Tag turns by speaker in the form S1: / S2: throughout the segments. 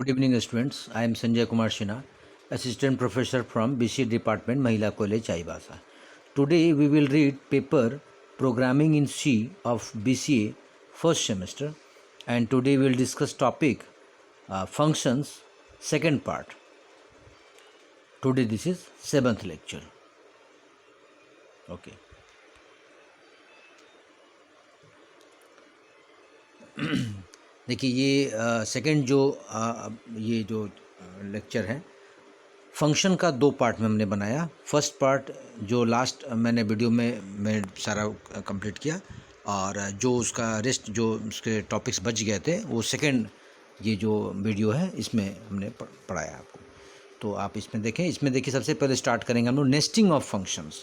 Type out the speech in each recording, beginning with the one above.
S1: Good evening, students. I am Sanjay Kumar Sinha, Assistant Professor from BC Department, Mahila College, Chaibasa. Today we will read paper Programming in C of BCA first semester, and today we will discuss topic functions second part. Today this is 7th lecture. Okay. देखिए ये second जो ये जो lecture है function का दो part में हमने बनाया। फर्स्ट पार्ट जो लास्ट मैंने वीडियो में मैं सारा कंप्लीट किया, और जो उसका रेस्ट जो उसके टॉपिक्स बच गए थे वो सेकंड ये जो वीडियो है इसमें हमने पढ़ाया आपको। तो आप इसमें देखिए सबसे पहले स्टार्ट करेंगे हम लोग नेस्टिंग ऑफ फंक्शंस।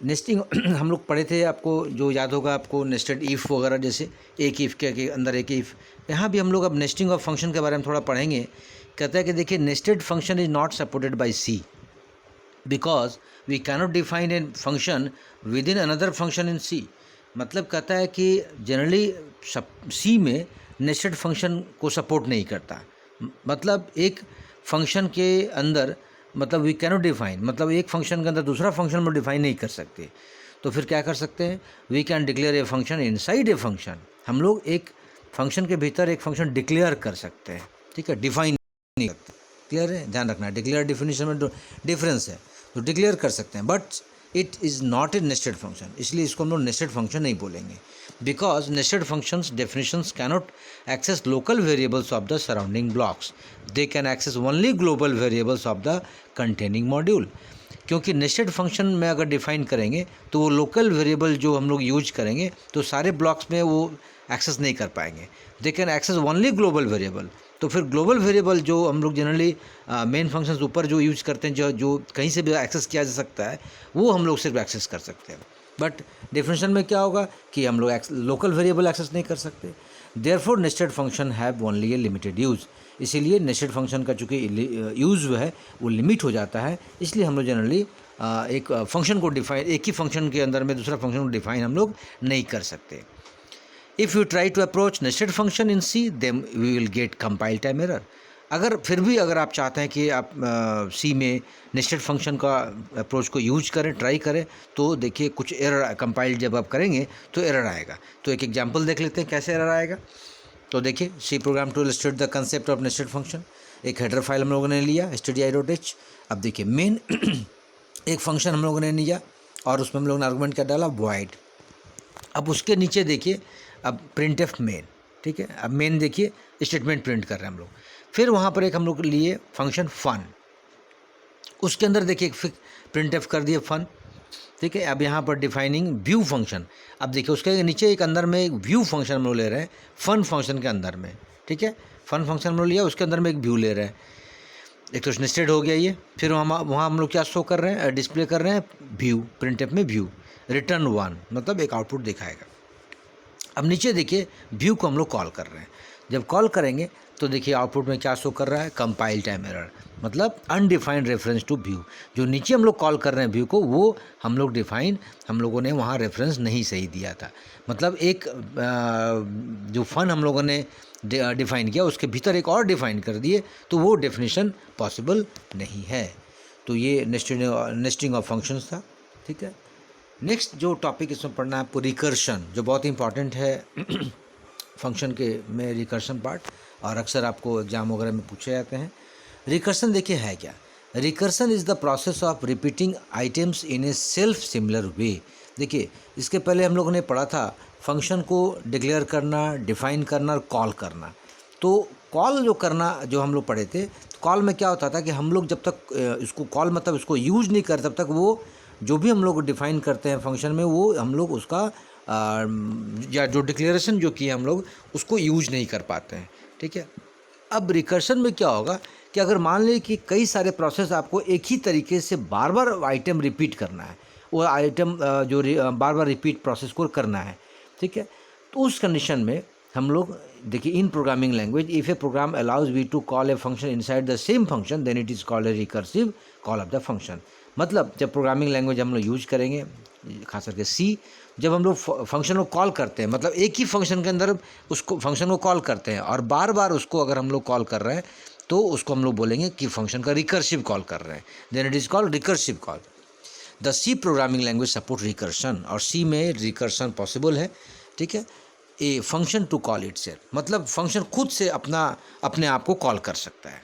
S1: नेस्टिंग हम लोग पढ़े थे, आपको जो याद होगा आपको नेस्टेड इफ़ वगैरह, जैसे एक इफ़ के अंदर एक इफ़। यहाँ भी हम लोग अब नेस्टिंग ऑफ फंक्शन के बारे में थोड़ा पढ़ेंगे। कहता है कि देखिए nested function is not supported by C because we cannot define a function within another function in C. मतलब कहता है कि जनरली सी में नेस्टेड फंक्शन को सपोर्ट नहीं करता। मतलब एक फंक्शन के अंदर मतलब वी कैनॉट डिफाइन, मतलब एक फंक्शन के अंदर दूसरा फंक्शन में डिफाइन नहीं कर सकते। तो फिर क्या कर सकते हैं? We can declare a function inside a function. हम लोग एक फंक्शन के भीतर एक फंक्शन डिक्लेयर कर सकते हैं, ठीक है, डिफाइन नहीं करते। क्लियर है? ध्यान रखना, डिक्लेयर डिफिनीशन में डिफरेंस है। तो डिक्लेयर कर सकते हैं but it is not a nested function, इसलिए इसको हम लोग नेस्टेड फंक्शन नहीं बोलेंगे। Because nested functions definitions cannot access local variables of the surrounding blocks. They can access only global variables of the containing module. क्योंकि nested function में अगर define करेंगे तो वो लोकल वेरिएबल जो हम लोग यूज करेंगे तो सारे ब्लॉक्स में वो एक्सेस नहीं कर पाएंगे। They can access only global variable. तो फिर ग्लोबल वेरिएबल जो हम लोग जनरली मेन फंक्शंस ऊपर जो यूज करते हैं, जो कहीं से भी एक्सेस किया जा सकता है, वो हम लोग सिर्फ एक्सेस कर सकते हैं। बट डेफिनेशन में क्या होगा कि हम लोग लोकल वेरिएबल एक्सेस नहीं कर सकते। Therefore nested function have only A limited use. इसीलिए नेस्टेड फंक्शन का चूँकि यूज़ जो है वो लिमिट हो जाता है, इसलिए हम लोग जनरली एक फंक्शन को डिफाइन, एक ही फंक्शन के अंदर में दूसरा फंक्शन को डिफाइन हम लोग नहीं कर सकते। If you try to approach nested function in C then we will get compile time error. अगर फिर भी अगर आप चाहते हैं कि आप सी में नेस्टेड फंक्शन का अप्रोच को यूज करें, ट्राई करें, तो देखिए कुछ एरर कंपाइल जब आप करेंगे तो एरर आएगा। तो एक एग्जांपल देख लेते हैं कैसे एरर आएगा। तो देखिए C program to illustrate the concept of nested function. एक हेडर फाइल हम लोगों ने लिया stdio.h। अब देखिए मेन एक फंक्शन हम लोगों ने लिया और उसमें हम लोगों ने आर्गुमेंट क्या डाला, वॉइड। अब उसके नीचे देखिए अब प्रिंट एफ मेन, ठीक है। अब मेन देखिए स्टेटमेंट प्रिंट कर रहे हैं हम लोग। फिर वहाँ पर एक हम लोग लिए फंक्शन फन, उसके अंदर देखिए एक प्रिंट एफ कर दिए फन, ठीक है। अब यहाँ पर डिफाइनिंग व्यू फंक्शन। अब देखिए उसके नीचे एक अंदर में एक व्यू फंक्शन हम लोग ले रहे हैं फन फंक्शन के अंदर में, ठीक है। फन फंक्शन हम लोग लिया, उसके अंदर में एक व्यू ले रहे हैं। एक तो नेस्टेड हो गया ये। फिर वहाँ हम लोग क्या शो कर रहे हैं, डिस्प्ले कर रहे हैं व्यू, प्रिंट एफ में व्यू रिटर्न 1, मतलब एक आउटपुट दिखाएगा। अब नीचे देखिए व्यू को हम लोग कॉल कर रहे हैं। जब कॉल करेंगे तो देखिए आउटपुट में क्या शो कर रहा है, कंपाइल टाइम एरर, मतलब अनडिफाइंड रेफरेंस टू व्यू। जो नीचे हम लोग कॉल कर रहे हैं व्यू को, वो हम लोगों ने वहाँ रेफरेंस नहीं सही दिया था। मतलब एक जो फन हम लोगों ने डिफाइन किया उसके भीतर एक और डिफाइन कर दिए, तो वो डेफिनेशन पॉसिबल नहीं है। तो ये नेस्टिंग ऑफ फंक्शंस था, ठीक है। नेक्स्ट जो टॉपिक इसमें पढ़ना है आपको रिकर्शन, जो बहुत इंपॉर्टेंट है फंक्शन के में रिकर्शन पार्ट, और अक्सर आपको एग्जाम वगैरह में पूछे जाते हैं। रिकर्शन देखिए है क्या। Recursion is the process of repeating items in A self similar way. देखिए इसके पहले हम लोगों ने पढ़ा था फंक्शन को डिक्लेयर करना, डिफाइन करना और कॉल करना। तो कॉल जो करना जो हम लोग पढ़े थे, कॉल में क्या होता था कि हम लोग जब तक इसको कॉल मतलब इसको यूज नहीं करते तब तक वो जो भी हम लोग डिफाइन करते हैं फंक्शन में, वो हम लोग उसका या जो डिक्लेरेशन जो किया हम लोग उसको यूज नहीं कर पाते हैं, ठीक है। अब रिकर्शन में क्या होगा कि अगर मान लें कि कई सारे प्रोसेस आपको एक ही तरीके से बार बार आइटम रिपीट करना है, वो आइटम जो बार बार रिपीट प्रोसेस को करना है, ठीक है। तो उस कंडीशन में हम लोग देखिए in programming language if a program allows we to call a function inside the same function then it is called a recursive call of the function. मतलब जब प्रोग्रामिंग लैंग्वेज हम लोग यूज करेंगे खास करके सी, जब हम लोग फंक्शन को कॉल करते हैं, मतलब एक ही फंक्शन के अंदर उसको फंक्शन को कॉल करते हैं और बार बार उसको अगर हम लोग कॉल कर रहे हैं तो उसको हम लोग बोलेंगे कि फंक्शन का रिकर्सिव कॉल कर रहे हैं, then it is called recursive call. The C programming language support recursion, और सी में रिकर्शन पॉसिबल है, ठीक है। A function to call itself, मतलब फंक्शन खुद से अपने आप को कॉल कर सकता है,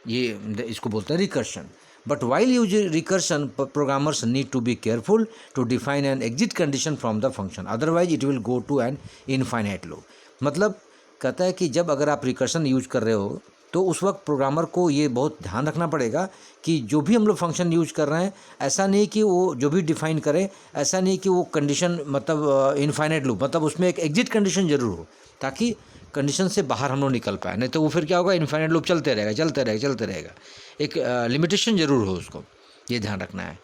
S1: ये इसको बोलते हैं recursion. But while use recursion, programmers need to be careful to define an exit condition from the function, otherwise it will go to an infinite loop. मतलब कहता है कि जब अगर आप रिकर्शन यूज कर रहे हो तो उस वक्त प्रोग्रामर को ये बहुत ध्यान रखना पड़ेगा कि जो भी हम लोग फंक्शन यूज कर रहे हैं, ऐसा नहीं कि वो जो भी डिफाइन करे, ऐसा नहीं कि वो कंडीशन मतलब इनफाइनाइट लूप, मतलब उसमें एक एग्जिट कंडीशन जरूर हो, ताकि कंडीशन से बाहर हम लोग निकल पाए, नहीं तो वो फिर क्या होगा, इनफाइनाइट लूप चलते रहेगा। एक लिमिटेशन जरूर हो, उसको ये ध्यान रखना है।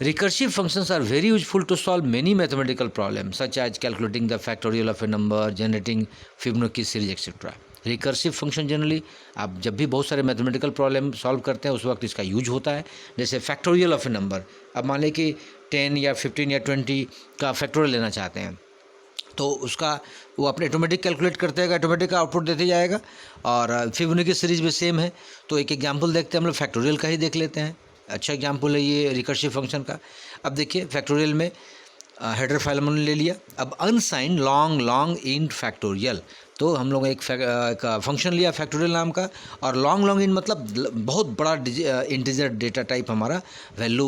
S1: Recursive functions are very useful to solve many mathematical problems such as calculating the factorial of a number, generating Fibonacci series etc. Recursive function generally आप जब भी बहुत सारे मैथमेटिकल प्रॉब्लम सॉल्व करते हैं उस वक्त इसका यूज होता है। जैसे फैक्टोरियल ऑफ ए नंबर, अब मान लें कि 10 या 15 या 20 का फैक्टोरियल लेना चाहते हैं, तो उसका वो अपने ऑटोमेटिक कैलकुलेट करते हैं, ऑटोमेटिक आउटपुट देते जाएगा। और फिबोनाची सीरीज भी सेम है। तो एक एग्जांपल देखते हैं हम लोग, फैक्टोरियल का ही देख लेते हैं। अच्छा एग्जांपल है ये रिकर्सिव फंक्शन का। अब देखिए फैक्टोरियल में हेडर फाइल हमने ले लिया। अब अनसाइन लॉन्ग इंट फैक्टोरियल, तो हम लोग एक फंक्शन लिया फैक्टोरियल नाम का, और लॉन्ग इंट मतलब बहुत बड़ा इंटीजर डेटा टाइप हमारा वैल्यू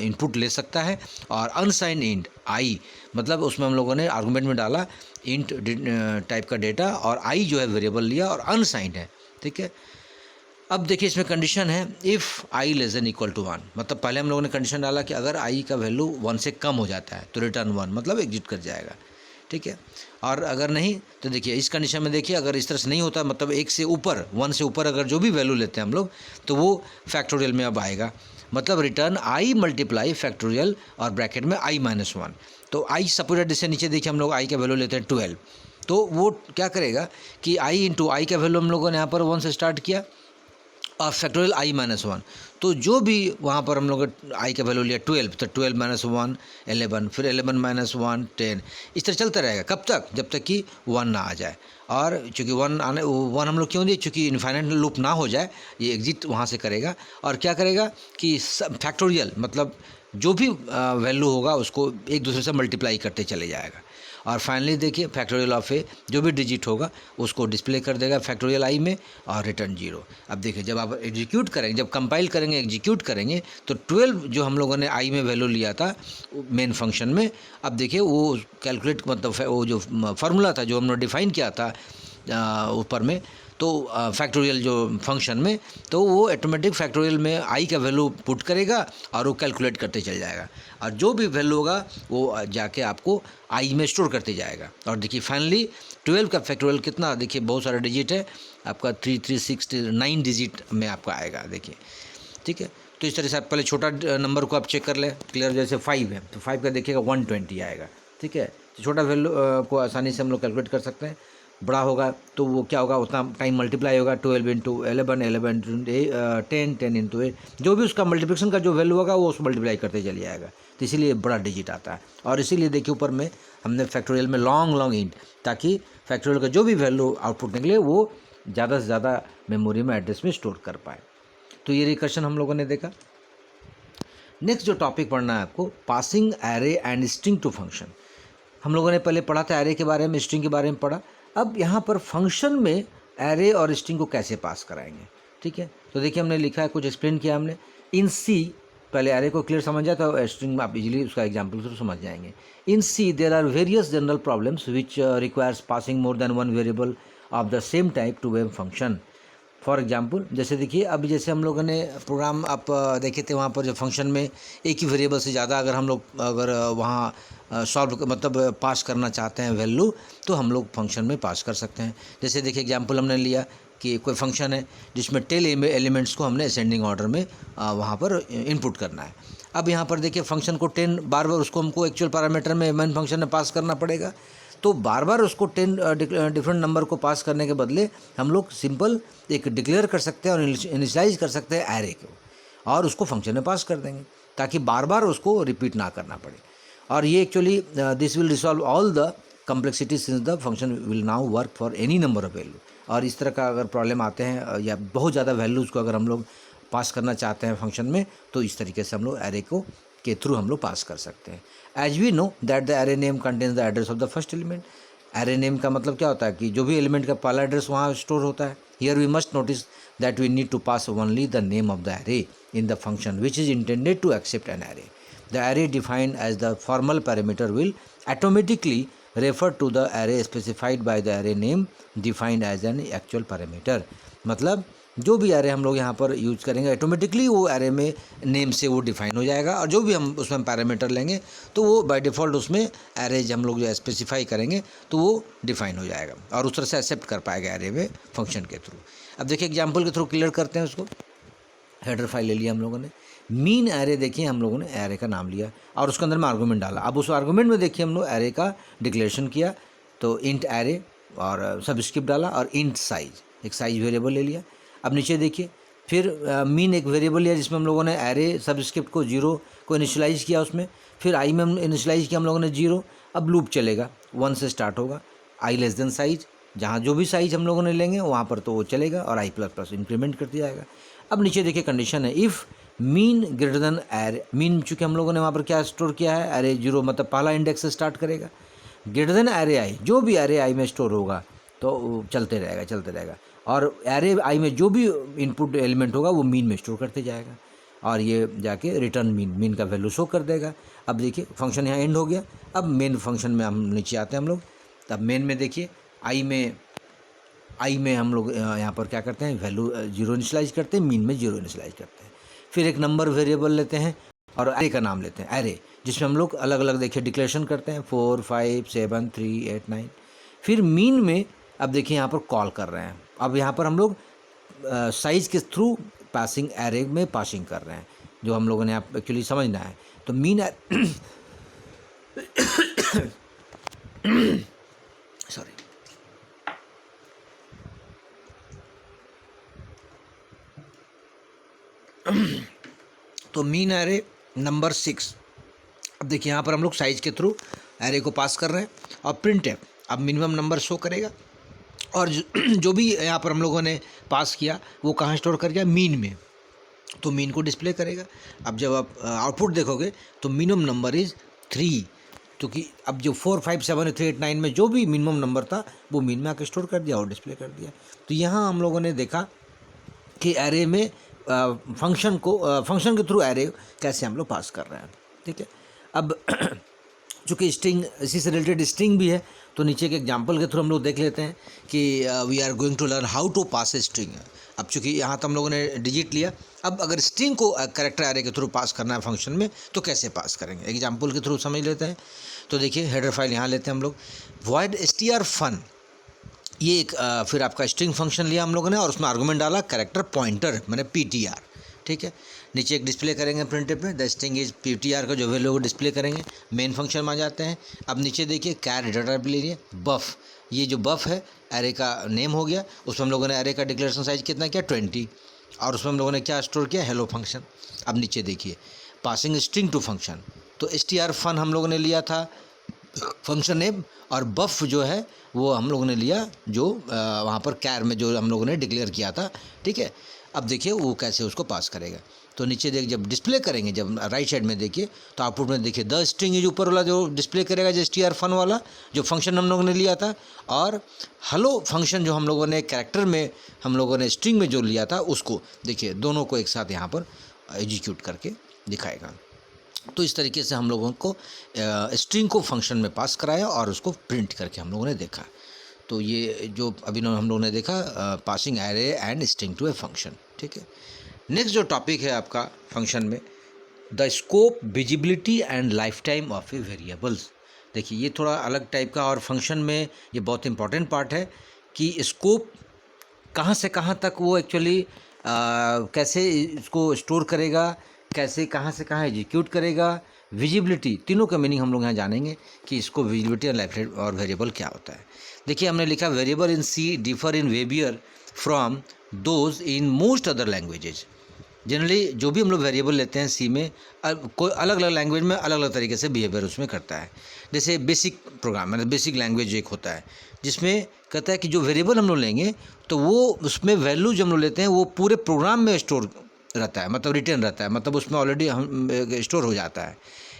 S1: इनपुट ले सकता है। और अनसाइन इंट आई, मतलब उसमें हम लोगों ने आर्गूमेंट में डाला इंट टाइप का डेटा, और आई जो है वेरिएबल लिया और अनसाइंड है, ठीक है। अब देखिए इसमें कंडीशन है if I less than equal to 1, मतलब पहले हम लोगों ने कंडीशन डाला कि अगर आई का वैल्यू 1 से कम हो जाता है तो रिटर्न 1, मतलब एग्जिट कर जाएगा, ठीक है। और अगर नहीं तो देखिए इस कंडीशन में देखिए अगर इस तरह से नहीं होता, मतलब 1 से ऊपर 1 से ऊपर अगर जो भी वैल्यू लेते हैं हम लोग, तो वो फैक्टोरियल में अब आएगा, मतलब रिटर्न आई मल्टीप्लाई फैक्टोरियल और ब्रैकेट में आई माइनस 1। तो आई सपोज इससे नीचे देखिए हम लोग आई का वैल्यू लेते हैं 12, तो वो क्या करेगा कि आई इंटू आई का वैल्यू हम लोगों ने यहाँ पर 1 से स्टार्ट किया और फैक्टोरियल आई माइनस 1, तो जो भी वहाँ पर हम लोग आई का वैल्यू लिया 12, तो 12 माइनस 1 11, फिर 11 माइनस 1 10, इस तरह चलता रहेगा। कब तक? जब तक कि 1 ना आ जाए। और चूँकि 1 हम लोग क्यों दिए? चूँकि इनफाइनाइट लूप ना हो जाए, ये एग्जिट वहाँ से करेगा। और क्या करेगा कि फैक्टोरियल मतलब जो भी वैल्यू होगा उसको एक दूसरे से मल्टीप्लाई करते चले जाएगा। और फाइनली देखिए फैक्टोरियल ऑफ ए जो भी डिजिट होगा उसको डिस्प्ले कर देगा फैक्टोरियल आई में और रिटर्न 0। अब देखिए जब आप एग्जीक्यूट करेंगे, जब कंपाइल करेंगे एग्जीक्यूट करेंगे, तो 12 जो हम लोगों ने आई में वैल्यू लिया था मेन फंक्शन में, अब देखिए वो कैलकुलेट मतलब वो जो फार्मूला था जो हमने डिफाइन किया था ऊपर में, तो फैक्टोरियल जो फंक्शन में, तो वो ऑटोमेटिक फैक्टोरियल में आई का वैल्यू पुट करेगा और वो कैलकुलेट करते चल जाएगा, और जो भी वैल्यू होगा वो जाके आपको आई में स्टोर करते जाएगा। और देखिए फाइनली 12 का फैक्टोरियल कितना, देखिए बहुत सारा डिजिट है आपका 3 3 6 9 डिजिट में आपका आएगा, देखिए ठीक है। तो इस तरह से आप पहले छोटा नंबर को आप चेक कर लें, क्लियर। जैसे 5 है तो 5 का देखिएगा 120 आएगा, ठीक है। तो छोटा वैल्यू को आसानी से हम लोग कैलकुलेट कर सकते हैं। बड़ा होगा तो वो क्या होगा, उतना टाइम मल्टीप्लाई होगा, 12 इंटू 11 11 10 10 इंटू 8, जो भी उसका मल्टीप्लिकेशन का जो वैल्यू होगा वो उसको मल्टीप्लाई करते चल जाएगा। तो इसीलिए बड़ा डिजिट आता है। और इसीलिए देखिए ऊपर में हमने फैक्टोरियल में लॉन्ग इंट, ताकि फैक्टोरियल का जो भी वैल्यू आउटपुट निकले वो ज़्यादा से ज़्यादा मेमोरी में एड्रेस में स्टोर कर पाए। तो ये रिकर्शन हम लोगों ने देखा। नेक्स्ट जो टॉपिक पढ़ना है आपको, passing array and string to function. हम लोगों ने पहले पढ़ा था एरे के बारे में, स्ट्रिंग के बारे में पढ़ा। अब यहाँ पर फंक्शन में एरे और स्ट्रिंग को कैसे पास कराएंगे, ठीक है। तो देखिए हमने लिखा है, कुछ एक्सप्लेन किया हमने। इन सी, पहले एरे को क्लियर समझ जाए तो स्ट्रिंग में आप इजीली उसका एग्जांपल से समझ जाएंगे। In C there are various general problems which requires passing more than one variable of the same type to a function. For example जैसे देखिए अभी जैसे हम लोगों ने प्रोग्राम आप देखे थे, वहाँ पर जो फंक्शन में एक ही वेरिएबल से ज़्यादा अगर हम लोग वहाँ सॉल्व मतलब पास करना चाहते हैं वैल्यू, तो हम लोग फंक्शन में पास कर सकते हैं। जैसे देखिए एग्जांपल हमने लिया कि कोई फंक्शन है जिसमें 10 एलिमेंट्स को हमने असेंडिंग ऑर्डर में वहाँ पर इनपुट करना है। अब यहाँ पर देखिए फंक्शन को 10 बार उसको हमको एक्चुअल पैरामीटर में मेन फंक्शन में पास करना पड़ेगा। तो बार बार उसको 10 डिफरेंट नंबर को पास करने के बदले हम लोग सिंपल एक डिक्लेयर कर सकते हैं और इनिशियलाइज कर सकते हैं एरे को, और उसको फंक्शन में पास कर देंगे। ताकि बार बार उसको रिपीट ना करना पड़े। और ये actually this will resolve all the complexity since the function will now work for any number of value. और इस तरह का अगर प्रॉब्लम आते हैं या बहुत ज़्यादा वैल्यूज़ को अगर हम लोग पास करना चाहते हैं फंक्शन में, तो इस तरीके से हम लोग एरे को के थ्रू हम लोग पास कर सकते हैं। As we know that the array name contains the address of the first element. Array name का मतलब क्या होता है कि जो भी एलिमेंट का पहला एड्रेस वहाँ स्टोर होता है। Here we must notice that we need to pass only the name of the array in the function which is intended to accept an array. The array defined as the formal parameter will automatically refer to the array specified by the array name defined as an actual parameter. मतलब जो भी array हम लोग यहाँ पर use करेंगे automatically वो array में नेम से वो डिफाइन हो जाएगा, और जो भी हम उसमें पैरामीटर लेंगे तो वो बाय डिफ़ॉल्ट उसमें एरे हम लोग जो स्पेसिफाई करेंगे तो वो डिफाइन हो जाएगा और उस तरह से एक्सेप्ट कर पाएगा एरे में फंक्शन के थ्रू। अब देखिए एग्जाम्पल के थ्रू क्लियर करते हैं उसको। हेडर फाइल ले लिया हम लोगों ने, मीन एरे देखिए हम लोगों ने एरे का नाम लिया और उसके अंदर में आर्गूमेंट डाला। अब उस आर्गूमेंट में देखिए हम लोग एरे का डिक्लेरेशन किया, तो इंट एरे और सबस्क्रिप्ट डाला और इंट साइज, एक साइज वेरिएबल ले लिया। अब नीचे देखिए फिर मीन एक वेरिएबल लिया जिसमें हम लोगों ने एरे सबस्क्रिप्ट को 0 को इनिशियलाइज़ किया उसमें, फिर आई में इनिशियलाइज़ किया हम लोगों ने 0। अब लूप चलेगा 1 से स्टार्ट होगा, आई लेस देन साइज, जहाँ जो भी साइज हम लोगों ने लेंगे वहाँ पर तो वो चलेगा और आई प्लस प्लस इंक्रीमेंट कर दिया जाएगा। अब नीचे देखिए कंडीशन है if mean greater than array, mean चूँकि हम लोगों ने वहाँ पर क्या स्टोर किया है एरे 0, मतलब पहला इंडेक्स से स्टार्ट करेगा, ग्रेटर देन एरे आई, जो भी एरे आई में स्टोर होगा तो चलते रहेगा, और एरे आई में जो भी इनपुट एलिमेंट होगा वो मीन में स्टोर करते जाएगा और ये जाके रिटर्न मीन का वैल्यू शो कर देगा। अब देखिए फंक्शन यहाँ एंड हो गया। अब मेन फंक्शन में हम नीचे आते हैं हम लोग। तब मेन में देखिए आई में हम लोग यहाँ पर क्या करते हैं वैल्यू 0 इनिशियलाइज करते हैं, मीन में 0 इनिशियलाइज करते हैं। फिर एक नंबर वेरिएबल लेते हैं और एरे का नाम लेते हैं एरे, जिसमें हम लोग अलग अलग देखिए डिक्लेरेशन करते हैं 4 5 7 3 8 9। फिर मीन में अब देखिए यहाँ पर कॉल कर रहे हैं। अब यहाँ पर हम लोग साइज के थ्रू पासिंग एरे में पासिंग कर रहे हैं, जो हम लोगों ने आप एक्चुअली समझना है। तो मीन सॉरी तो मीन एरे नंबर 6। अब देखिए यहाँ पर हम लोग साइज के थ्रू एरे को पास कर रहे हैं और प्रिंट है, अब मिनिमम नंबर शो करेगा और जो भी यहाँ पर हम लोगों ने पास किया वो कहाँ स्टोर कर गया, मीन में, तो मीन को डिस्प्ले करेगा। अब जब आप आउटपुट देखोगे तो मिनिमम नंबर इज़ 3, क्योंकि अब जो 4 5 7 3 8 9 में जो भी मिनिमम नंबर था वो मीन में आके स्टोर कर दिया और डिस्प्ले कर दिया। तो यहाँ हम लोगों ने देखा कि एरे में फंक्शन के थ्रू एरे कैसे हम लोग पास कर रहे हैं। ठीक है, अब चूँकि स्ट्रिंग इसी से रिलेटेड स्ट्रिंग भी है तो नीचे के एग्जांपल के थ्रू हम लोग देख लेते हैं कि we are going to learn how to pass a string. अब चूँकि यहाँ तो हम लोगों ने डिजिट लिया, अब अगर स्ट्रिंग को कैरेक्टर एरे के थ्रू पास करना है फंक्शन में तो कैसे पास करेंगे, एग्जाम्पल के थ्रू समझ लेते हैं। तो देखिए हेडर फाइल यहाँ लेते हैं हम लोग, वॉइड str_fun, ये एक फिर आपका स्ट्रिंग फंक्शन लिया हम लोगों ने और उसमें आर्गूमेंट डाला कैरेक्टर पॉइंटर मैंने PTR। ठीक है, नीचे एक डिस्प्ले करेंगे प्रिंटफ में द स्ट्रिंग इज PTR का जो वैल्यू को डिस्प्ले करेंगे। मेन फंक्शन में आ जाते हैं। अब नीचे देखिए कैर डाटा ले लिए बफ, ये जो बफ है एरे का नेम हो गया, उसमें हम लोगों ने एरे का डिक्लेरेशन साइज कितना किया 20 और उसमें हम लोगों ने क्या स्टोर किया हेलो फंक्शन। अब नीचे देखिए पासिंग स्ट्रिंग टू फंक्शन, तो str_fun हम लोगों ने लिया था फंक्शन नेम और बफ जो है वो हम लोगों ने लिया जो वहाँ पर कैर में जो हम लोगों ने डिक्लेयर किया था। ठीक है, अब देखिए वो कैसे उसको पास करेगा। तो नीचे देख जब डिस्प्ले करेंगे, जब राइट साइड में देखिए तो आउटपुट में देखिए द स्ट्रिंग इज ऊपर वाला जो डिस्प्ले करेगा जो str_fun वाला जो फंक्शन हम लोगों ने लिया था, और हेलो फंक्शन जो हम लोगों ने कैरेक्टर में हम लोगों ने स्ट्रिंग में जो लिया था उसको देखिए दोनों को एक साथ यहाँ पर एग्जीक्यूट करके दिखाएगा। तो इस तरीके से हम लोगों को स्ट्रिंग को फंक्शन में पास कराया और उसको प्रिंट करके हम लोगों ने देखा। तो ये जो अभी हम लोगों ने देखा passing array and string to a function. ठीक है, नेक्स्ट जो टॉपिक है आपका फंक्शन में the scope, visibility and life time of a variables. देखिए ये थोड़ा अलग टाइप का और फंक्शन में ये बहुत इंपॉर्टेंट पार्ट है कि स्कोप कहाँ से कहाँ तक वो एक्चुअली कैसे इसको स्टोर करेगा, कैसे कहाँ से कहाँ एग्जीक्यूट करेगा, विजिबिलिटी, तीनों का मीनिंग हम लोग यहाँ जानेंगे कि इसको विजिबिलिटी और लाइफ टाइम और वेरिएबल क्या होता है। देखिए हमने लिखा variable in C differ in behaviour from those in most other languages. Generally जो भी हम लोग वेरिएबल लेते हैं सी में कोई अलग अलग लैंग्वेज में अलग अलग तरीके से बिहेवियर उसमें करता है। जैसे बेसिक प्रोग्राम मतलब बेसिक लैंग्वेज एक होता है जिसमें कहता है कि जो वेरिएबल हम लोग लेंगे तो वो उसमें वैल्यू जो हम लोग लेते हैं वो पूरे प्रोग्राम में स्टोर रहता है, मतलब रिटर्न रहता है, मतलब उसमें ऑलरेडी हम स्टोर हो जाता है।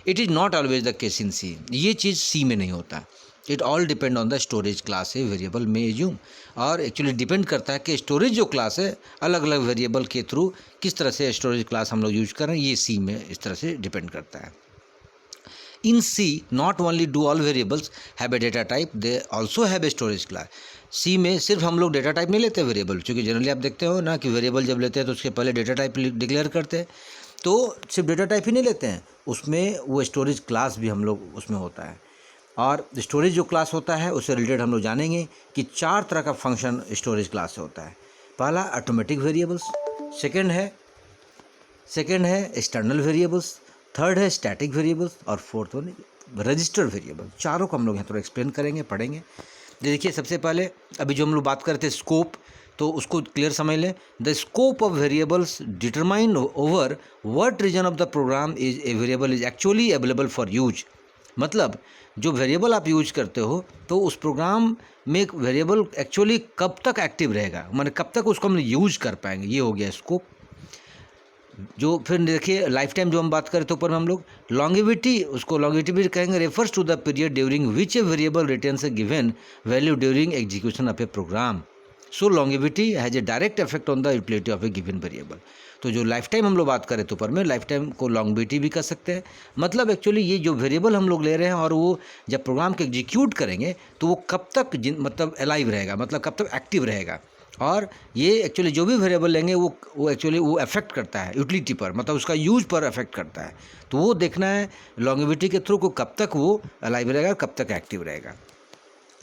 S1: It is not always the case in C, ये चीज़ सी में नहीं होता। It all depend on the storage class है वेरिएबल में एज्यूम, और एक्चुअली डिपेंड करता है कि स्टोरेज जो क्लास है अलग अलग वेरिएबल के थ्रू किस तरह से स्टोरेज क्लास हम लोग यूज कर रहे हैं, ये सी में इस तरह से डिपेंड करता है। In C not only do all variables have a data type, they also have a storage class. C में सिर्फ हम लोग डेटा टाइप नहीं लेते वेरिएबल, क्योंकि जनरली आप देखते हो ना कि वेरिएबल जब लेते हैं तो उसके पहले डेटा टाइप डिक्लेयर करते हैं, तो सिर्फ डेटा टाइप ही नहीं लेते हैं, उसमें वो स्टोरेज क्लास भी हम लोग उसमें होता है। और स्टोरेज जो क्लास होता है उससे रिलेटेड हम लोग जानेंगे कि 4 तरह का फंक्शन स्टोरेज क्लास से होता है। पहला ऑटोमेटिक वेरिएबल्स, सेकंड है एक्सटर्नल वेरिएबल्स, थर्ड है स्टैटिक वेरिएबल्स, और फोर्थ वन रजिस्टर वेरिएबल। चारों को हम लोग यहाँ थोड़ा एक्सप्लेन करेंगे, पढ़ेंगे। देखिए सबसे पहले अभी जो हम लोग बात करते हैं स्कोप, तो उसको क्लियर समझ लें। The scope of variables determine over what region of the program is a variable is actually available for use. मतलब जो वेरिएबल आप यूज करते हो तो उस प्रोग्राम में एक वेरिएबल एक्चुअली कब तक एक्टिव रहेगा, माने कब तक उसको हम यूज कर पाएंगे, ये हो गया स्कोप। जो फिर देखिए लाइफ टाइम जो हम बात करें तो ऊपर में हम लोग लॉन्गेविटी, उसको लॉन्गेविटी भी कहेंगे, refers to the period during which a variable retains a given value during execution of a program. So longevity has a direct effect on the utility of a given variable. तो जो life time हम लोग बात करें तो ऊपर में life time को लॉन्गेविटी भी कर सकते हैं। मतलब एक्चुअली ये जो वेरिएबल हम लोग ले रहे हैं और वो जब प्रोग्राम को एग्जीक्यूट करेंगे तो वो कब तक मतलब अलाइव रहेगा, मतलब कब तक एक्टिव रहेगा। और ये एक्चुअली जो भी वेरिएबल लेंगे वो एक्चुअली वो अफेक्ट करता है यूटिलिटी पर, मतलब उसका यूज पर अफेक्ट करता है। तो वो देखना है लॉन्गेविटी के थ्रू को कब तक वो अलाइव रहेगा, कब तक एक्टिव रहेगा।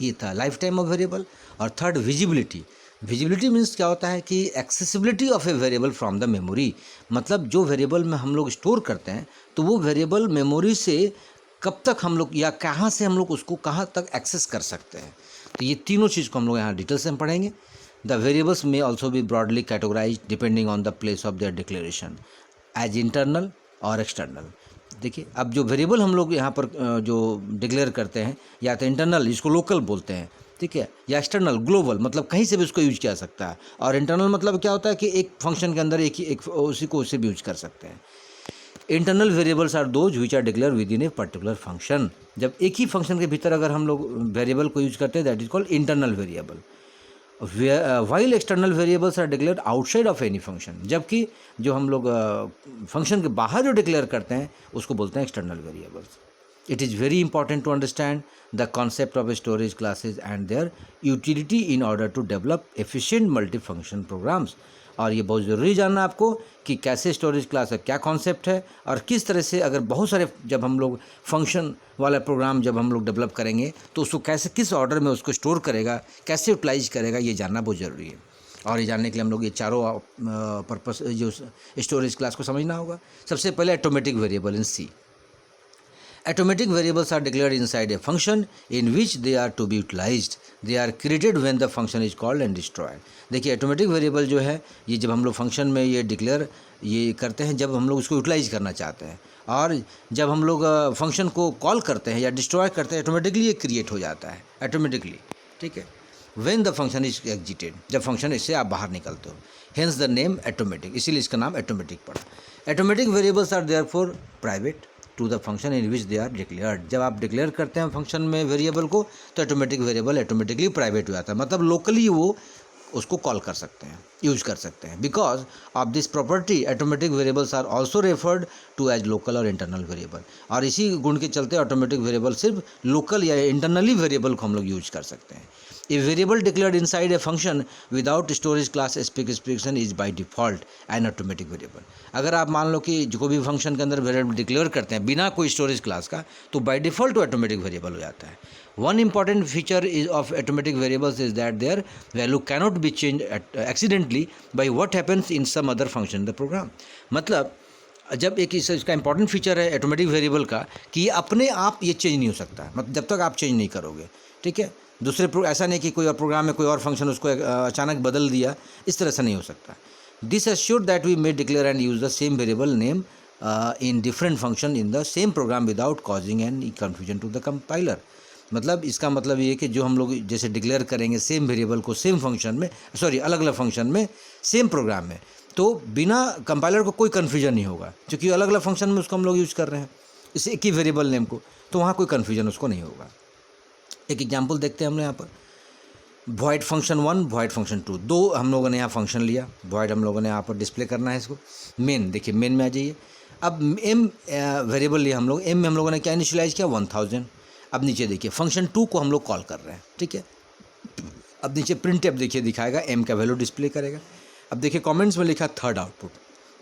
S1: ये था लाइफ टाइम ऑफ वेरिएबल। और थर्ड विजिबिलिटी। विजिबिलिटी मीन्स क्या होता है कि accessibility of a variable from the memory. मतलब जो वेरिएबल में हम लोग स्टोर करते हैं तो वो वेरिएबल मेमोरी से कब तक हम लोग या कहाँ से हम लोग उसको कहाँ तक एक्सेस कर सकते हैं। तो ये तीनों चीज़ को हम लोग यहाँ डिटेल से हम पढ़ेंगे। The variables may also be broadly categorised depending on the place of their declaration as internal और एक्सटर्नल। देखिए अब जो वेरिएबल हम लोग यहाँ पर जो डिक्लेयर करते हैं या तो इंटरनल जिसको लोकल बोलते हैं, ठीक है, या एक्सटर्नल ग्लोबल मतलब कहीं से भी उसको यूज किया सकता है, और इंटरनल मतलब क्या होता है कि एक फंक्शन के अंदर एक उसी को उससे भी यूज कर सकते हैं। Internal variables are those which are declare within a particular function. जब एक ही फंक्शन के भीतर अगर हम लोग वेरिएबल को यूज करते हैं that is called internal variable. While external variables are declared outside of any function. जबकि जो हम लोग फंक्शन के बाहर जो डिक्लेयर करते हैं उसको बोलते हैं external variables. It is very important to understand the concept of storage classes and their utility in order to develop efficient multifunction programs। और ये बहुत ज़रूरी जानना आपको कि कैसे स्टोरेज क्लास का क्या कॉन्सेप्ट है और किस तरह से अगर बहुत सारे जब हम लोग फंक्शन वाला प्रोग्राम जब हम लोग डेवलप करेंगे तो उसको कैसे किस ऑर्डर में उसको स्टोर करेगा, कैसे यूटिलाइज करेगा, ये जानना बहुत ज़रूरी है। और ये जानने के लिए हम लोग ये चारों पर्पस जो स्टोरेज क्लास को समझना होगा। सबसे पहले automatic variable in C. Atomic variables are declared inside a function in which they are to be utilized. They are created when the function is called and destroyed। देखिए automatic variable जो है ये जब हम लोग फंक्शन में ये declare ये करते हैं जब हम लोग उसको यूटिलाइज करना चाहते हैं, और जब हम लोग फंक्शन को कॉल करते हैं या डिस्ट्रॉय करते हैं ऑटोमेटिकली ये क्रिएट हो जाता है ऑटोमेटिकली, ठीक है। व्हेन द फंक्शन इज एग्जीटेड, जब फंक्शन इससे आप बाहर निकलते हो, हेंस द नेम एटोमेटिक, इसीलिए इसका नाम एटोमेटिक पड़ा। Automatic variables are therefore private to the function in which they are declared. जब आप डिक्लेयर करते हैं फंक्शन में वेरिएबल को तो ऑटोमेटिक वेरिएबल ऑटोमेटिकली प्राइवेट हो जाता है, मतलब लोकली वो उसको कॉल कर सकते हैं, यूज कर सकते हैं। Because of this property automatic variables are also referred to as local और इंटरनल वेरिएबल। और इसी गुण के चलते ऑटोमेटिक वेरिएबल सिर्फ लोकल या इंटरनली वेरिएबल को हम लोग यूज कर सकते हैं। A variable declared inside a function without storage class specification is by default an automatic variable. अगर आप मान लो कि जो भी फंक्शन के अंदर वेरिएबल डिक्लेयर करते हैं बिना कोई स्टोरेज क्लास का तो बाय डिफॉल्ट वो ऑटोमेटिक वेरिएबल हो जाता है। One important feature is of automatic variables is that their value cannot be change accidentally by what happens in some other function in the program. मतलब जब एक इसका इंपॉर्टेंट फीचर है automatic variable का कि अपने आप ये चेंज नहीं हो सकता, मतलब जब तक आप चेंज नहीं करोगे, ठीक है। दूसरे ऐसा नहीं कि कोई और प्रोग्राम में कोई और फंक्शन उसको अचानक बदल दिया, इस तरह से नहीं हो सकता। This assured that we may declare and use the same variable name in different function in the same program without causing any confusion to the compiler। मतलब इसका मतलब ये है कि जो हम लोग जैसे डिक्लेयर करेंगे सेम वेरिएबल को सेम फंक्शन में, सॉरी अलग अलग फंक्शन में सेम प्रोग्राम में, तो बिना कंपाइलर को कोई कन्फ्यूजन नहीं होगा, क्योंकि अलग अलग फंक्शन में उसको हम लोग यूज़ कर रहे हैं इस एक ही वेरिएबल नेम को, तो वहाँ कोई कन्फ्यूजन उसको नहीं होगा। एक एग्जाम्पल देखते हैं हमने यहाँ पर, वॉइड फंक्शन 1, वॉइड फंक्शन 2, दो हम लोगों ने यहाँ फंक्शन लिया, वॉइड हम लोगों ने यहाँ पर डिस्प्ले करना है इसको। मेन देखिए, मेन में आ जाइए। अब एम वेरिएबल लिया हम लोग, एम में हम लोगों ने क्या इनिशियलाइज किया 1000। अब नीचे देखिए फंक्शन 2 को हम लोग कॉल कर रहे हैं, ठीक है। अब नीचे प्रिंट एफ देखिए दिखाएगा, एम का वैल्यू डिस्प्ले करेगा। अब देखिए कमेंट्स में लिखा थर्ड आउटपुट,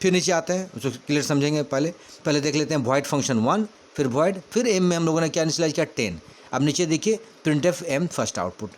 S1: फिर नीचे आते हैं उसको क्लियर समझेंगे। पहले देख लेते हैं वॉइड फंक्शन 1, फिर वॉइड, फिर एम में हम लोगों ने क्या इनिशियलाइज किया 10। अब नीचे देखिए printf M first output,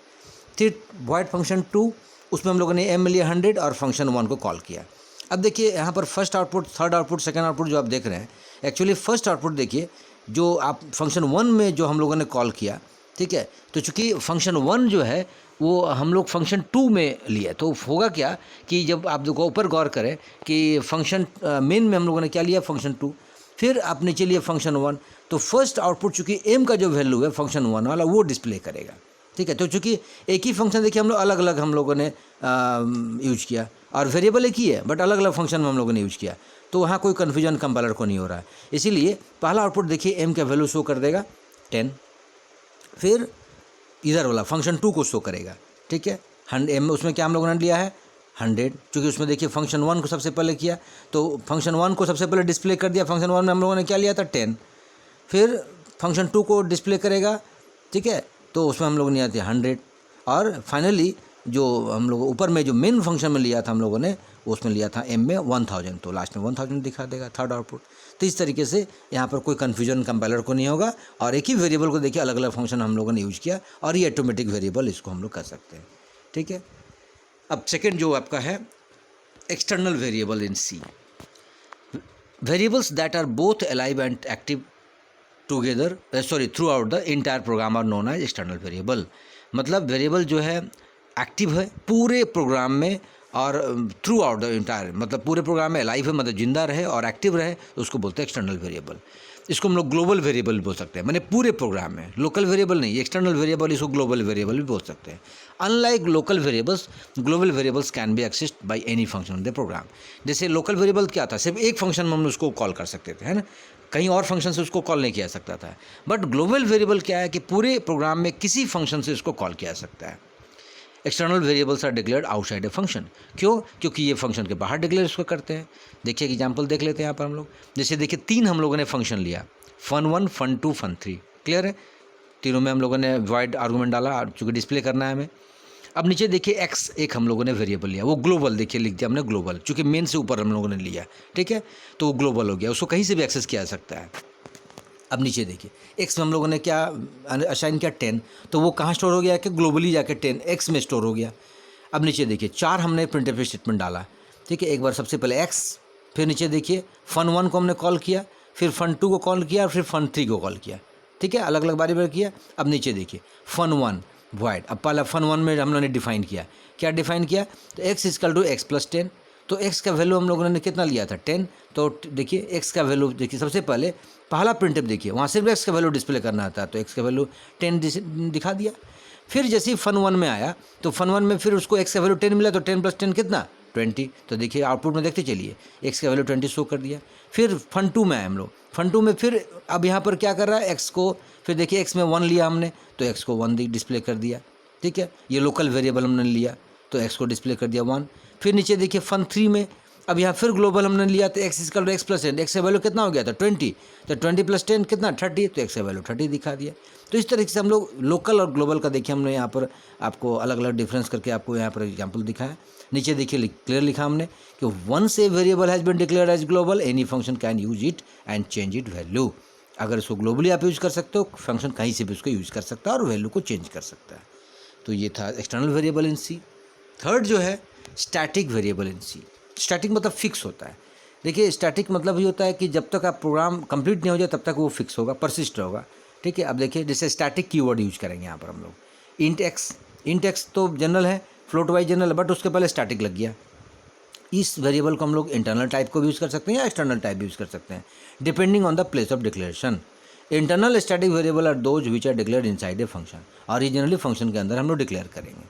S1: फिर वॉइड फंक्शन 2, उसमें हम लोगों ने एम में लिया 100 और फंक्शन 1 को कॉल किया। अब देखिए यहाँ पर first output, third output, second output जो आप देख रहे हैं, एक्चुअली फर्स्ट आउटपुट देखिए जो आप फंक्शन 1 में जो हम लोगों ने कॉल किया, ठीक है। तो चूँकि फंक्शन 1 जो है वो हम लोग फंक्शन 2 में लिया, तो होगा क्या कि जब आप देखो ऊपर गौर करें कि फंक्शन मेन में हम लोगों ने क्या लिया फंक्शन 2, फिर आप नीचे लिए फंक्शन 1, तो फर्स्ट आउटपुट चूँकि एम का जो वैल्यू है फंक्शन 1 वाला वो डिस्प्ले करेगा, ठीक है। तो चूँकि एक ही फंक्शन देखिए हम लोग अलग अलग हम लोगों ने यूज किया, और वेरिएबल एक ही है बट अलग अलग फंक्शन में हम लोगों ने यूज किया, तो वहाँ कोई कन्फ्यूजन कंपाइलर को नहीं हो रहा है। इसीलिए पहला आउटपुट देखिए एम का वैल्यू शो कर देगा 10, फिर इधर वाला फंक्शन 2 को शो करेगा, ठीक है। एम उसमें क्या हम लोगों ने लिया है 100, क्योंकि उसमें देखिए फंक्शन 1 को सबसे पहले किया, तो फंक्शन 1 को सबसे पहले डिस्प्ले कर दिया। फंक्शन 1 में हम लोगों ने क्या लिया था 10, फिर फंक्शन 2 को डिस्प्ले करेगा, ठीक है, तो उसमें हम लोग ने आते 100, और फाइनली जो हम लोग ऊपर में जो मेन फंक्शन में लिया था हम लोगों ने, उसमें लिया था एम में 1000, तो लास्ट में 1000 दिखा देगा थर्ड आउटपुट। तो इस तरीके से यहाँ पर कोई कन्फ्यूजन कंपाइलर को नहीं होगा, और एक ही वेरिएबल को देखिए अलग अलग फंक्शन हम लोगों ने यूज किया, और ये ऑटोमेटिक वेरिएबल इसको हम लोग कर सकते हैं, ठीक है। अब सेकेंड जो आपका है external variable in C, variables that are both alive and active together throughout the entire program are known as external variable. मतलब वेरिएबल जो है एक्टिव है पूरे प्रोग्राम में, और थ्रू आउट द इंटायर, मतलब पूरे प्रोग्राम में अलाइव है, मतलब जिंदा रहे और एक्टिव रहे, तो उसको बोलते हैं एक्सटर्नल वेरिएबल। इसको हम लोग ग्लोबल वेरिएबल बोल सकते हैं, मैंने पूरे प्रोग्राम में, लोकल वेरिएबल नहीं, एक्सटर्नल वेरिएबल, इसको ग्लोबल वेरिएबल भी बोल सकते हैं। Unlike local variables, global variables can be accessed by any function in the program. जैसे लोकल वेरिएबल क्या था, सिर्फ एक फंक्शन में हम उसको कॉल कर सकते थे, है ना, कहीं और फंक्शन से उसको कॉल नहीं किया सकता था। बट ग्लोबल वेरिएबल क्या है कि पूरे प्रोग्राम में किसी फंक्शन से उसको कॉल किया सकता है। External variables are declared outside a function, क्यों, क्योंकि ये फंक्शन के बाहर डिक्लेयर इसको करते हैं। देखिए एग्जांपल देख लेते हैं यहाँ पर हम लोग, जैसे देखिए 3 हम लोगों ने फंक्शन लिया, fun1, fun2, fun3, क्लियर है। तीनों में हम लोगों ने वॉइड आर्गूमेंट डाला, चूँकि डिस्प्ले करना है हमें। अब नीचे देखिए एक्स एक हम लोगों ने वेरिएबल लिया, वो ग्लोबल देखिए लिख दिया हमने ग्लोबल, चूँकि मेन से ऊपर हम लोगों ने लिया, ठीक है, तो वो ग्लोबल हो गया, उसको कहीं से भी एक्सेस किया जा सकता है। अब नीचे देखिए एक्स में हम लोगों ने क्या असाइन किया 10, तो वो कहाँ स्टोर हो गया कि ग्लोबली जाके 10 एक्स में स्टोर हो गया। अब नीचे देखिए 4 हमने प्रिंटफ स्टेटमेंट डाला, ठीक है, एक बार सबसे पहले एक्स, फिर नीचे देखिए fun1 को हमने कॉल किया, फिर fun2 को कॉल किया, और फिर fun3 को कॉल किया, ठीक है, अलग अलग बारी बार किया। अब नीचे देखिए fun1 वॉइड, अब पहला fun1 में हम लोगों ने डिफाइन किया, क्या डिफाइन किया, तो x equal to x plus 10, तो x का वैल्यू हम लोगों ने कितना लिया था 10, तो देखिए x का वैल्यू देखिए सबसे पहले पहला प्रिंटअप देखिए वहाँ सिर्फ x का वैल्यू डिस्प्ले करना था, तो x का वैल्यू 10 दिखा दिया। फिर जैसे ही fun1 में आया, तो fun1 में फिर उसको x का वैल्यू 10 मिला, तो 10 प्लस 10 कितना 20, तो देखिए आउटपुट में देखते चलिए x का वैल्यू 20 शो कर दिया। फिर fun2 में आए हम लोग, fun2 में फिर अब यहाँ पर क्या कर रहा है x को, फिर देखिए x में 1 लिया हमने, तो x को 1 डिस्प्ले कर दिया, ठीक है, ये लोकल वेरिएबल हमने लिया, तो x को डिस्प्ले कर दिया 1। फिर नीचे देखिए fun3 में अब यहाँ फिर ग्लोबल हमने लिया, तो x equal to x plus 10, x का वैल्यू कितना हो गया था 20, तो 20 प्लस 10 कितना 30, तो x का वैल्यू 30 दिखा दिया। तो इस तरीके से हम लोग लोकल और ग्लोबल का देखिए हमने यहाँ पर आपको अलग अलग डिफरेंस करके आपको यहाँ पर एग्जांपल दिखाया। नीचे देखिए क्लियर लिखा हमने कि once a variable has been declared as global any function can use it and change it value. अगर इसको ग्लोबली आप यूज़ कर सकते हो, फंक्शन कहीं से भी उसको यूज़ कर सकता है और वैल्यू को चेंज कर सकता है। तो ये था external variable in C. Third जो है static variable in C. Static मतलब फिक्स होता है। देखिए स्टैटिक मतलब ये होता है कि जब तक आप प्रोग्राम कंप्लीट नहीं हो जाए तब तक वो फिक्स होगा, परसिस्ट होगा, ठीक है। अब देखिए जैसे स्टैटिक कीवर्ड यूज करेंगे यहाँ पर हम लोग, इंट एक्स तो जनरल है, फ्लोट वाइज जनरल है, बट उसके पहले स्टैटिक लग गया। इस वेरिएबल को हम लोग इंटरनल टाइप को भी यूज़ कर सकते हैं या एक्सटर्नल टाइप भी यूज़ कर सकते हैं, depending on the place of declaration. Internal static variable are those which are declared inside a function, originally function के अंदर हम लोग डिक्लेयर करेंगे।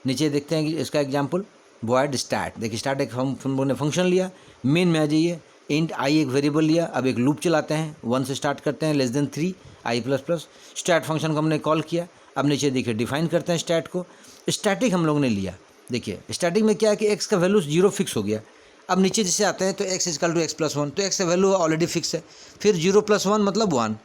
S1: नीचे देखते हैं कि इसका एग्जाम्पल वॉइड स्टैट। देखिए स्टैट एक हम लोगों ने फंक्शन लिया, मेन में आ जाइए, इंट आई एक वेरिएबल लिया, अब एक लूप चलाते हैं, 1 से स्टार्ट करते हैं, लेस देन 3 आई प्लस प्लस, स्टैट फंक्शन को हमने कॉल किया। अब नीचे देखिए डिफाइन करते हैं स्टैट को, स्टैटिक हम लोग ने लिया। देखिए स्टैटिक में क्या है कि एक्स का वैल्यू 0 फिक्स हो गया। अब नीचे जैसे आते हैं तो x equal to x plus 1, तो एक्स का वैल्यू ऑलरेडी फिक्स है, फिर 0 + 1 मतलब 1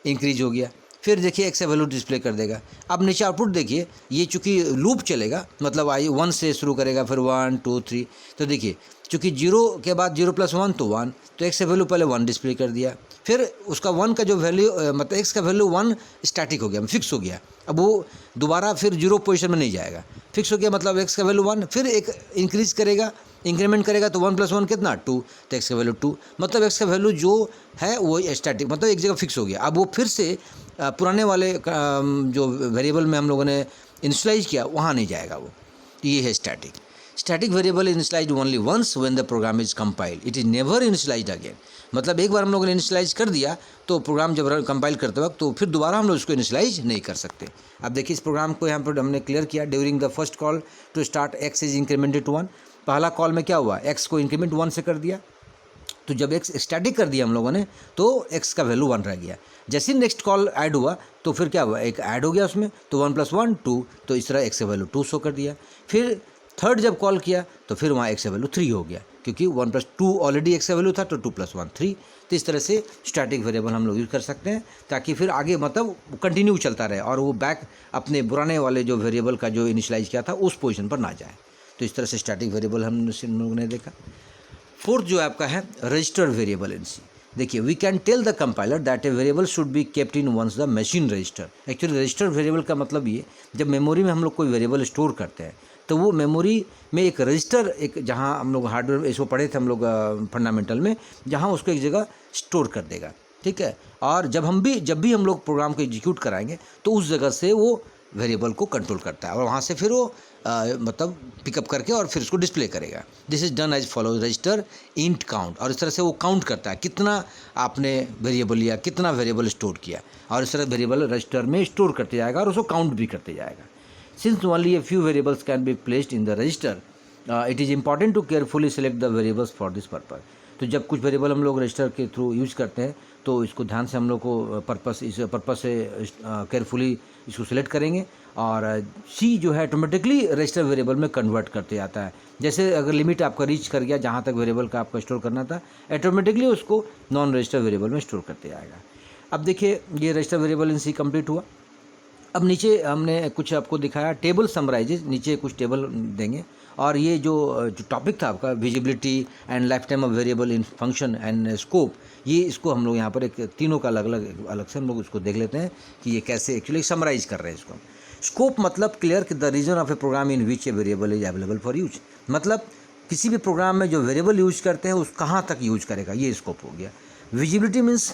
S1: इंक्रीज हो गया, फिर देखिए एक्स का वैल्यू डिस्प्ले कर देगा। अब नीचे आउटपुट देखिए, ये चूँकि लूप चलेगा मतलब आई 1 से शुरू करेगा, फिर 1 2 3, तो देखिए चूँकि 0 के बाद 0 + 1 तो 1, तो एक्स का वैल्यू पहले 1 डिस्प्ले कर दिया, फिर उसका 1 का जो वैल्यू मतलब एक्स का वैल्यू 1 स्टैटिक हो गया, फिक्स हो गया। अब वो दोबारा फिर 0 पोजीशन में नहीं जाएगा, फिक्स हो गया मतलब एक्स का वैल्यू 1, फिर एक इंक्रीज करेगा, इंक्रीमेंट करेगा तो 1 + 1 कितना 2, तो एक्स का वैल्यू 2, मतलब एक्स का वैल्यू जो है वो स्टैटिक मतलब एक जगह फिक्स हो गया। अब वो फिर से पुराने वाले जो वेरिएबल में हम लोगों ने इनिशियलाइज किया वहाँ नहीं जाएगा वो, तो ये है static. Static variable initialise only once when the program is compiled, it is never initialised again. मतलब एक बार हम लोगों ने इनिशियलाइज कर दिया तो प्रोग्राम जब कंपाइल करते वक्त तो फिर दोबारा हम लोग उसको इनिशियलाइज नहीं कर सकते। अब देखिए इस प्रोग्राम को यहाँ पर हमने क्लियर किया, during the first call to start x is incremented to 1। पहला कॉल में क्या हुआ, एक्स को इंक्रीमेंट 1 से कर दिया, तो जब एक्स स्टैटिक कर दिया हम लोगों ने तो एक्स का वैल्यू 1 रह गया। जैसे ही नेक्स्ट कॉल ऐड हुआ तो फिर क्या हुआ, एक ऐड हो गया उसमें, तो 1 + 1 2, तो इस तरह एक्स का वैल्यू 2 शो कर दिया। फिर थर्ड जब कॉल किया तो फिर वहाँ एक्स का वैल्यू 3 हो गया, क्योंकि 1 + 2 ऑलरेडी एक्स का वैल्यू था, तो 2 + 1 3। तो इस तरह से स्टैटिक वेरिएबल हम लोग यूज़ कर सकते हैं ताकि फिर आगे मतलब कंटिन्यू चलता रहे और वो बैक अपने पुराने वाले जो वेरिएबल का जो इनिशियलाइज किया था उस पोजीशन पर ना जाए। तो इस तरह से स्टैटिक वेरिएबल हम लोगों ने देखा। फोर्थ जो आपका है रजिस्टर वेरिएबल इन सी। देखिए we can tell the compiler that a variable should be kept in once the machine register. Actually register variable का मतलब ये, जब मेमोरी में हम लोग कोई वेरिएबल स्टोर करते हैं तो वो मेमोरी में एक रजिस्टर, एक जहाँ हम लोग हार्डवेयर इसको पढ़े थे हम लोग फंडामेंटल में, जहाँ उसको एक जगह स्टोर कर देगा, ठीक है। और जब भी हम लोग प्रोग्राम को एग्जीक्यूट कराएंगे तो उस जगह से वो वेरिएबल को कंट्रोल करता है और वहाँ से फिर वो मतलब पिकअप करके और फिर उसको डिस्प्ले करेगा। This is done as follow, register int count, और इस तरह से वो काउंट करता है कितना आपने वेरिएबल लिया, कितना वेरिएबल स्टोर किया, और इस तरह वेरिएबल रजिस्टर में स्टोर करते जाएगा और उसको काउंट भी करते जाएगा। Since only a few variables can be placed in the register, it is important to carefully select the variables for this purpose. तो जब कुछ वेरिएबल हम लोग रजिस्टर के थ्रू यूज़ करते हैं तो इसको ध्यान से हम लोग को इस पर्पस से केयरफुली इसको सिलेक्ट करेंगे, और सी जो है ऑटोमेटिकली रजिस्टर वेरिएबल में कन्वर्ट करते जाता है। जैसे अगर लिमिट आपका रीच कर गया जहाँ तक वेरिएबल का आपका स्टोर करना था, ऑटोमेटिकली उसको नॉन रजिस्टर वेरिएबल में स्टोर करते जाएगा। अब देखिए ये register variable in C complete हुआ। अब नीचे हमने कुछ आपको दिखाया टेबल समराइजेज, नीचे कुछ टेबल देंगे, और ये जो टॉपिक था आपका visibility and life time of variable in function and scope, ये इसको हम लोग यहाँ पर एक तीनों का अलग से हम लोग इसको देख लेते हैं कि ये कैसे एक्चुअली समराइज कर रहे हैं इसको। स्कोप मतलब clear the region of a program in which a variable is available for use, मतलब किसी भी प्रोग्राम में जो वेरिएबल यूज करते हैं उस कहाँ तक यूज करेगा, ये स्कोप हो गया। विजिबिलिटी मीन्स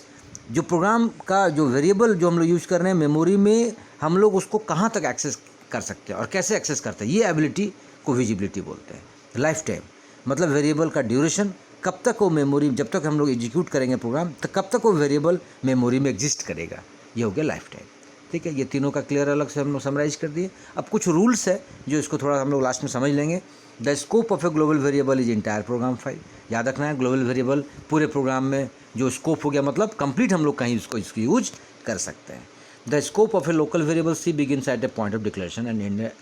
S1: जो प्रोग्राम का जो वेरिएबल जो हम लोग यूज़ कर रहे हैं मेमोरी में, हम लोग उसको कहाँ तक एक्सेस कर सकते हैं और कैसे एक्सेस करते हैं, ये एबिलिटी को विजिबिलिटी बोलते हैं। लाइफ टाइम मतलब वेरिएबल का ड्यूरेशन, कब तक वो मेमोरी, जब तक हम लोग एग्जीक्यूट करेंगे प्रोग्राम तो कब तक वो वेरिएबल मेमोरी में एग्जिस्ट करेगा, ये हो गया लाइफ टाइम। ठीक है, ये तीनों का क्लियर अलग से हम लोग समराइज कर दिए। अब कुछ रूल्स है जो इसको थोड़ा हम लोग लास्ट में समझ लेंगे। The scope of a global variable is entire program file. याद रखना है ग्लोबल वेरिएबल पूरे प्रोग्राम में जो स्कोप हो गया, मतलब कंप्लीट हम लोग कहीं इसको यूज कर सकते हैं। The scope of a local variable C begins at a point of declaration and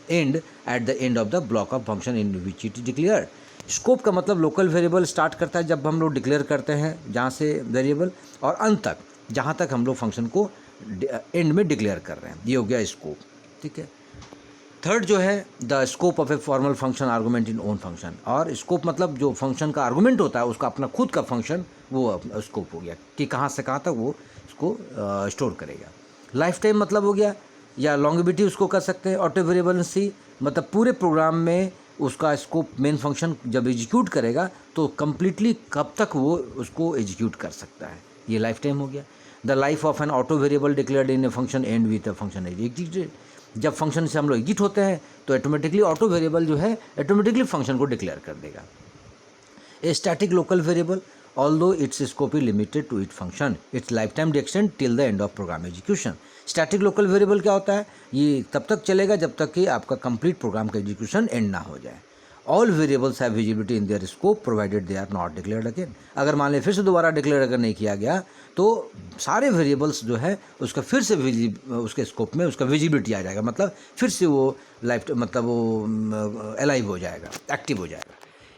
S1: end at the end of the block of function in which it is declared. Scope का मतलब local variable start करता है जब हम लोग declare करते हैं जहाँ से वेरिएबल, और अंत तक जहाँ तक हम लोग फंक्शन को एंड में डिक्लेयर कर रहे हैं, ये हो गया स्कोप। ठीक है। थर्ड जो है the scope of a formal function argument in own function, और स्कोप मतलब जो फंक्शन का आर्गूमेंट होता है उसका अपना खुद का फंक्शन, वो स्कोप हो गया कि कहाँ से कहाँ तक वो इसको स्टोर करेगा। लाइफ टाइम मतलब हो गया, या लॉन्गिविटी उसको कर सकते हैं। ऑटो वेरिएबलेंसी मतलब पूरे प्रोग्राम में उसका स्कोप मेन फंक्शन जब एग्जीक्यूट करेगा तो कम्प्लीटली कब तक वो उसको एग्जीक्यूट कर सकता है, ये लाइफ टाइम हो गया। The life of N auto variable declared in a function and with a function executed. जब फंक्शन से हम लोग एग्जिट होते हैं तो ऑटोमेटिकली ऑटो वेरिएबल जो है ऑटोमेटिकली फंक्शन को डिक्लेयर कर देगा। A static local variable although its scope is limited to its function, its lifetime will extend till the end of program execution. Static local variable क्या होता है? ये तब तक चलेगा जब तक कि आपका कंप्लीट प्रोग्राम का एग्जीक्यूशन एंड ना हो जाए. All variables have visibility in their scope provided they are not declared again. अगर मान लें फिर से दोबारा डिक्लेयर अगर नहीं किया गया तो सारे वेरिएबल्स जो है उसका फिर से उसके स्कोप में उसका विजिबिलिटी आ जाएगा, मतलब फिर से वो लाइफ मतलब वो अलाइव हो जाएगा, एक्टिव हो जाएगा.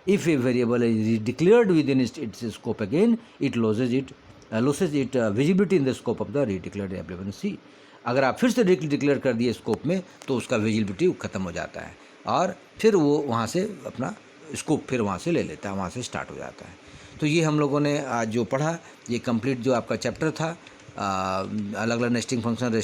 S1: If a variable is declared within its scope again, it loses its visibility in the scope of the redeclared applicable C. अगर आप फिर से डिक्लेयर कर दिए स्कोप में तो उसका विजिबिलिटी ख़त्म हो जाता है और फिर वो वहाँ से अपना स्कोप फिर वहाँ से ले लेता है, वहाँ से स्टार्ट हो जाता है. तो ये हम लोगों ने आज जो पढ़ा, ये कंप्लीट जो आपका चैप्टर था, अलग अलग नेस्टिंग फंक्शन,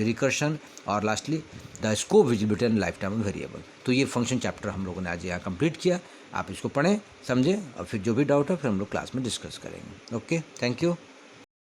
S1: रिकर्शन और lastly the scope visibility and life time variable. तो ये फंक्शन चैप्टर हम लोगों ने आज यहाँ कंप्लीट किया. आप इसको पढ़ें, समझें और फिर जो भी डाउट है फिर हम लोग क्लास में डिस्कस करेंगे. Okay, thank you.